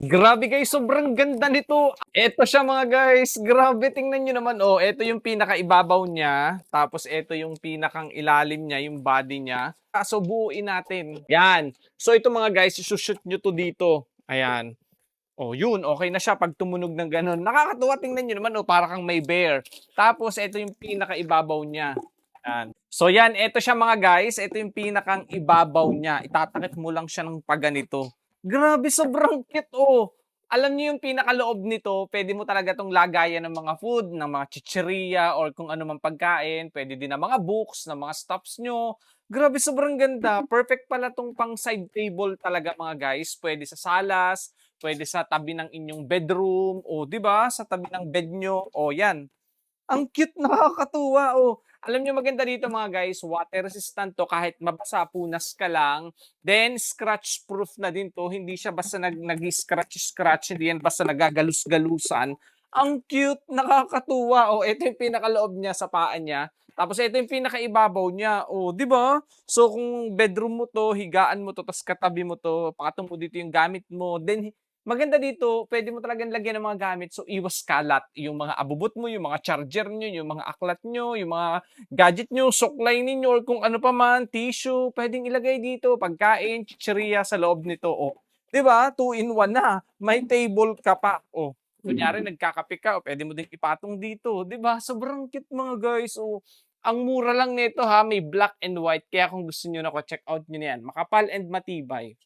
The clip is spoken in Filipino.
Grabe guys, sobrang ganda nito. Eto siya mga guys, grabe tingnan niyo naman, oh, eto yung pinakaibabaw niya, tapos eto yung pinakang ilalim niya, yung body niya. So buuin natin, yan. So ito mga guys, isu-shoot niyo 'to dito, ayan. Oh, yun, okey na siya 'pag tumunog ng gano'n. Nakakatuwa tingnan niyo naman, oh, para kang may bear. Tapos eto yung pinakaibabaw niya, yan. So yan, eto siya mga guys, eto yung pinakang ibabaw niya. Itatakip mo lang siya ng pa-ganito. Grabe sobrang cute, oh. Alam niyo yung pinakaloob nito, puwede mo talaga 'tong lagayan ng mga food, ng mga chichirya or kung ano mang pagkain. Puwede din ng mga books, ng mga stuffs niyo. Grabe sobrang ganda. Perfect pala 'tong pang side table talaga mga guys. Puwede sa salas, puwede sa tabi ng inyong bedroom, o 'di ba, sa tabi ng bed niyo, o 'yan. Ang cute, nakakatuwa, oh. Alam niyo maganda dito mga guys, water resistant 'to kahit mabasa, punas ka lang. Then scratch proof na din 'to, hindi siya basta nag-i-scratch-scratch, hindi yan basta nagagalus-galusan. Ang cute, nakakatuwa. Oh, ito yung pinakaloob niya sa paa niya. Tapos ito yung pinakaibabaw niya, oh, 'di ba? So kung bedroom mo 'to, higaan mo 'to, ta's katabi mo 'to, pakatong mo dito yung gamit mo, then maganda dito, puwede mo talagang lagyan ng mga gamit, so iwas kalat. Yung mga abubot mo, yung mga charger niyo, yung mga aklat niyo, yung mga gadget niyo, suklay ninyo or kung ano pa man, tissue, puwedeng ilagay dito, pagkain, chichirya sa loob nito, oh. 'Di ba, 2 in 1 na, may table ka pa, oh. Kunyari nagkakape ka, oh, puwede mo ding ipatong dito, 'di ba? Sobrang cute mga guys, oh. Ang mura lang nito ha, may black and white, kaya kung gusto niyo naku check out niyo na 'yan, makapal and matibay.